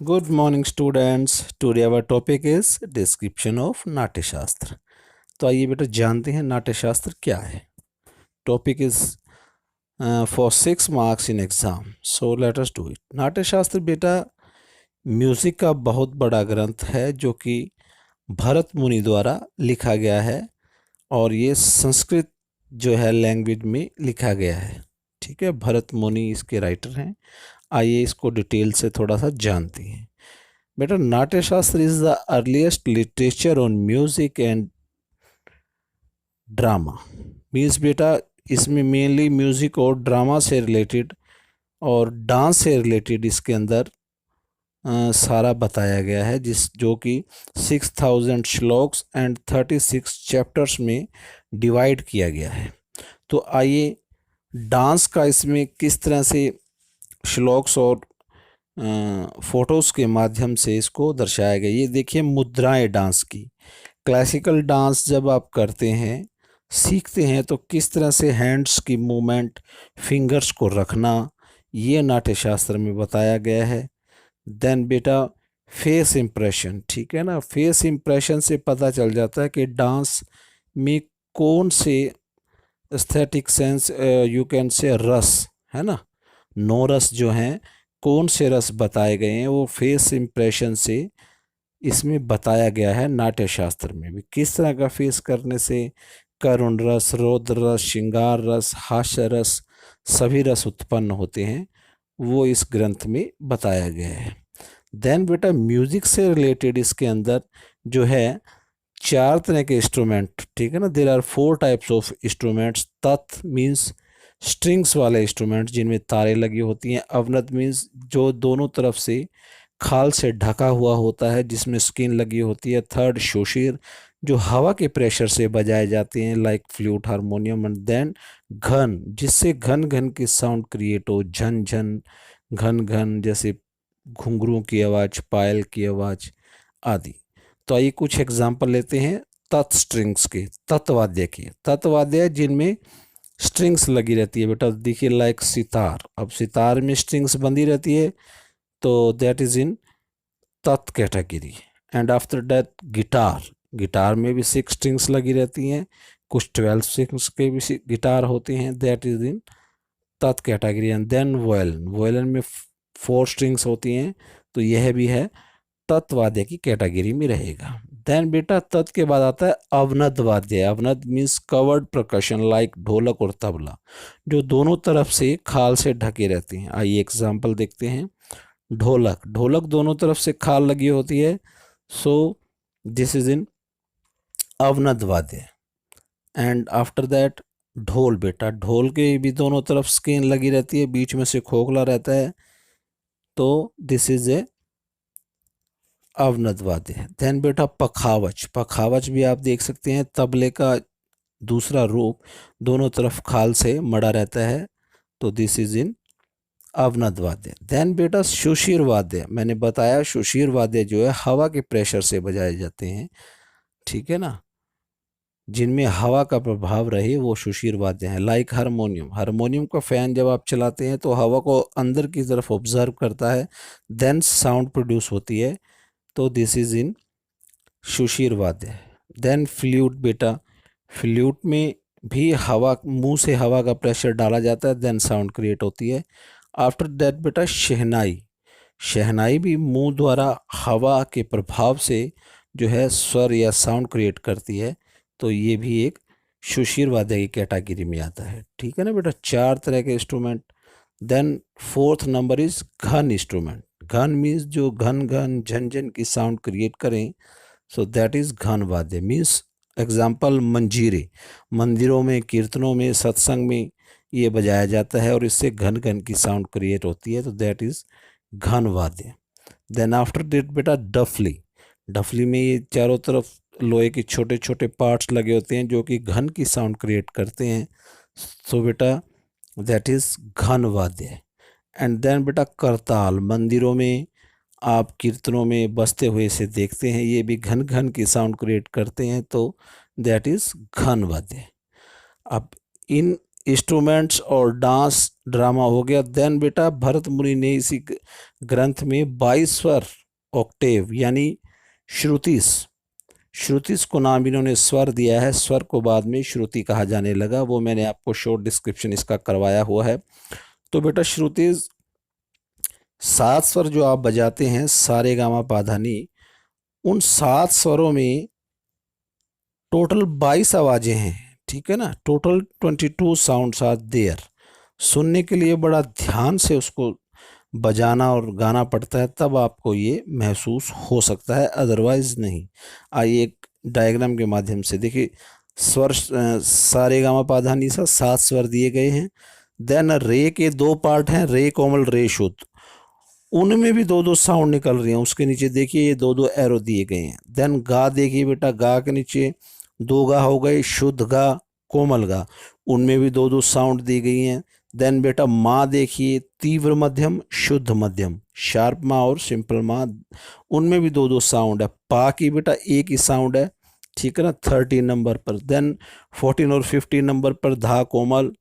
Good morning students. Today our topic is description of नाट्य शास्त्र। तो आइए बेटा जानते हैं नाट्य शास्त्र क्या है। Topic is for 6 marks in exam, so let us do it. नाट्य शास्त्र बेटा म्यूजिक का बहुत बड़ा ग्रंथ है जो कि भरत मुनि द्वारा लिखा गया है और ये संस्कृत जो है लैंग्वेज में लिखा गया है। ठीक है, भरत मुनि इसके राइटर हैं। आइए इसको डिटेल से थोड़ा सा जानते हैं। बेटा नाट्य शास्त्र is the earliest literature on music and drama. Means बेटा इसमें मेनली म्यूजिक और ड्रामा से रिलेटेड और डांस से रिलेटेड इसके अंदर सारा बताया गया है, जो कि 6000 श्लोक्स एंड 36 चैप्टर्स में डिवाइड किया गया है। तो आइए डांस का इसमें किस तरह से श्लोक्स और फोटोज़ के माध्यम से इसको दर्शाया गया। ये देखिए मुद्राएं डांस की। क्लासिकल डांस जब आप करते हैं, सीखते हैं, तो किस तरह से हैंड्स की मूवमेंट, फिंगर्स को रखना, ये नाट्य शास्त्र में बताया गया है। देन बेटा फेस इम्प्रेशन, ठीक है ना, फेस इम्प्रेशन से पता चल जाता है कि डांस में कौन से aesthetic sense, you can say रस, है ना, नो रस जो हैं, कौन से रस बताए गए हैं वो फेस इम्प्रेशन से इसमें बताया गया है। नाट्य शास्त्र में भी किस तरह का फेस करने से करुण रस, रौद्र रस, श्रृंगार रस, हास्य रस, सभी रस उत्पन्न होते हैं, वो इस ग्रंथ में बताया गया है। देन बेटा म्यूजिक से रिलेटेड इसके अंदर जो है 4 तरह के इंस्ट्रूमेंट, ठीक है ना, there are 4 types of instruments. तत् मीन्स स्ट्रिंग्स वाले इंस्ट्रूमेंट जिनमें तारें लगी होती हैं। अवनत मीन्स जो दोनों तरफ से खाल से ढका हुआ होता है जिसमें स्किन लगी होती है। थर्ड शोशीर जो हवा के प्रेशर से बजाए जाते हैं, like flute, harmonium. And then घन, जिससे घन घन की साउंड क्रिएट हो, झन झन, घन घन, जैसे घुंघरू की आवाज़, पायल की आवाज़ आदि। तो आइए कुछ एग्जाम्पल लेते हैं तत् स्ट्रिंग्स के, तत्वाद्य के। तत्वाद्य जिनमें स्ट्रिंग्स लगी रहती है बेटा, देखिए लाइक सितार। अब सितार में स्ट्रिंग्स बंधी रहती है तो दैट इज इन तत् category. And after that guitar, guitar में भी 6 स्ट्रिंग्स लगी रहती हैं, कुछ 12 स्ट्रिंग्स के भी गिटार होते हैं, दैट इज इन तत् category. And then violin, violin में 4 स्ट्रिंग्स होती हैं, तो यह भी है तत्वाद्य की कैटेगरी में रहेगा। देन बेटा तत् के बाद आता है अवनद वाद्य। अवनद मीन्स कवर्ड प्रकशन, लाइक ढोलक और तबला, जो दोनों तरफ से खाल से ढके रहते हैं। आइए एग्जाम्पल देखते हैं। ढोलक, ढोलक दोनों तरफ से खाल लगी होती है, सो दिस इज इन अवनद वाद्य। एंड आफ्टर दैट ढोल, बेटा ढोल के भी दोनों तरफ स्किन लगी रहती है, बीच में से खोखला रहता है, तो दिस इज ए अवनद वाद्य। देन बेटा पखावज, पखावज भी आप देख सकते हैं, तबले का दूसरा रूप, दोनों तरफ खाल से मड़ा रहता है, तो दिस इज इन अवनद वाद्य। देन बेटा सुशीर वाद्य, मैंने बताया सुशीर वाद्य जो है हवा के प्रेशर से बजाए जाते हैं, ठीक है ना, जिनमें हवा का प्रभाव रहे वो सुशीर वाद्य हैं। लाइक हारमोनियम, हारमोनियम का फैन जब आप चलाते हैं तो हवा को अंदर की तरफ ऑब्जर्व करता है, देन साउंड प्रोड्यूस होती है, तो दिस इज इन सुशीर वाद्य। देन फ्लूट, बेटा फ्लूट में भी हवा, मुंह से हवा का प्रेशर डाला जाता है, देन साउंड क्रिएट होती है। आफ्टर दैट बेटा शहनाई, शहनाई भी मुंह द्वारा हवा के प्रभाव से जो है स्वर या साउंड क्रिएट करती है, तो ये भी एक सुशीर वाद्य की कैटेगरी में आता है, ठीक है ना बेटा। 4 तरह के instrument. Then 4th number is घन इंस्ट्रूमेंट। घन मीन्स जो घन घन झन झन की साउंड क्रिएट करें, सो दैट इज घन वाद्य। मीन्स एग्जाम्पल मंजीरे, मंदिरों में, कीर्तनों में, सत्संग में ये बजाया जाता है और इससे घन घन की साउंड क्रिएट होती है, तो दैट इज घन वाद्य। देन आफ्टर दैट बेटा डफली, डफली में ये चारों तरफ लोहे के छोटे छोटे पार्ट्स लगे होते हैं जो कि घन की साउंड क्रिएट करते हैं, सो बेटा दैट इज घन वाद्य। एंड देन बेटा करताल, मंदिरों में आप कीर्तनों में बजते हुए इसे देखते हैं, ये भी घन घन की साउंड क्रिएट करते हैं, तो दैट इज घन वाद्य। अब इन इंस्ट्रूमेंट्स और डांस ड्रामा हो गया। देन बेटा भरत मुनि ने इसी ग्रंथ में 22 स्वर ऑक्टेव यानी श्रुतिस, श्रुतिस को नाम इन्होंने स्वर दिया है, स्वर को बाद में श्रुति कहा जाने लगा, वो मैंने आपको शॉर्ट डिस्क्रिप्शन इसका करवाया हुआ है। तो बेटा श्रुतिस 7 स्वर जो आप बजाते हैं सारे गामा पाधानी, उन 7 स्वरों में टोटल 22 आवाजें हैं, ठीक है ना। Total 22 sounds are there. सुनने के लिए बड़ा ध्यान से उसको बजाना और गाना पड़ता है, तब आपको ये महसूस हो सकता है, अदरवाइज नहीं। आइए एक डायग्राम के माध्यम से देखिए। स्वर सारे गामा पाधा निसा 7 स्वर दिए गए हैं। देन रे के 2 पार्ट हैं, रे कोमल रे शुद्ध, उनमें भी 2-2 साउंड निकल रही हैं। उसके नीचे देखिए ये 2-2 एरो दिए गए हैं। देन गा देखिए बेटा, गा के नीचे 2 गा हो गए, शुद्ध गा कोमल गा, उनमें भी 2-2 साउंड दी गई हैं। देन बेटा माँ देखिए, तीव्र मध्यम शुद्ध मध्यम, शार्प माँ और सिंपल माँ, उनमें भी 2-2 साउंड है। पा की बेटा एक ही साउंड है, ठीक है ना, 13 नंबर पर। देन 14 और 15 नंबर पर धा कोमल,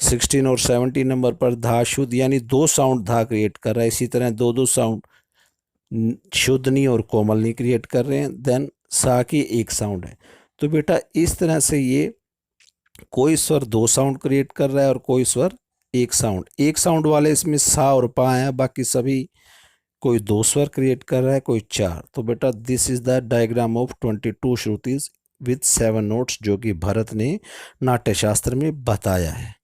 16 और 17 नंबर पर धा शुद्ध, यानी 2 साउंड धा क्रिएट कर रहा है। इसी तरह 2-2 साउंड शुद्धनी और कोमलनी क्रिएट कर रहे हैं। देन सा की एक साउंड है। तो बेटा इस तरह से ये कोई स्वर 2 साउंड क्रिएट कर रहा है और कोई स्वर एक साउंड वाले इसमें सा और पा है, बाकी सभी कोई 2 स्वर क्रिएट कर रहा है, कोई 4। तो बेटा this is the diagram of 22 श्रुतिज with 7 notes, जो कि भरत ने नाट्य शास्त्र में बताया है।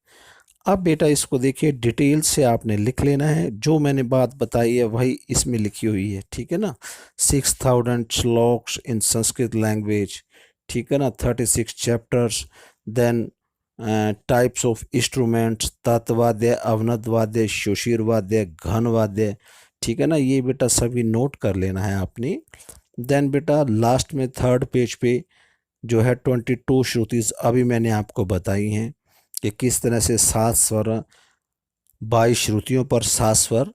अब बेटा इसको देखिए, डिटेल से आपने लिख लेना है, जो मैंने बात बताई है वही इसमें लिखी हुई है, ठीक है ना। 6000 श्लोक्स इन संस्कृत लैंग्वेज, ठीक है ना, 36 chapters. Then types of instruments, तत्वाद्य, अवनद वाद्य, शुशिर वाद्य, घन वाद्य, ठीक है ना, ये बेटा सभी नोट कर लेना है आपने। देन बेटा लास्ट में 3rd पेज पे जो है 22 श्रुतिस अभी मैंने आपको बताई हैं कि किस तरह से 7 स्वर, 22 श्रुतियों पर 7 स्वर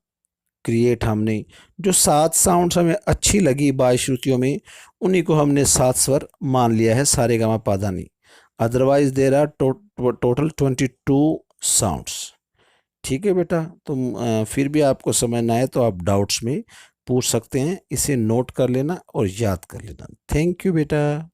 क्रिएट, हमने जो 7 साउंड्स हमें अच्छी लगी 22 श्रुतियों में, उन्हीं को हमने 7 स्वर मान लिया है सारे गामा पाधानी। Otherwise there are total 22 sounds, ठीक है बेटा। तो फिर भी आपको समझना है तो आप डाउट्स में पूछ सकते हैं, इसे नोट कर लेना और याद कर लेना। थैंक यू बेटा।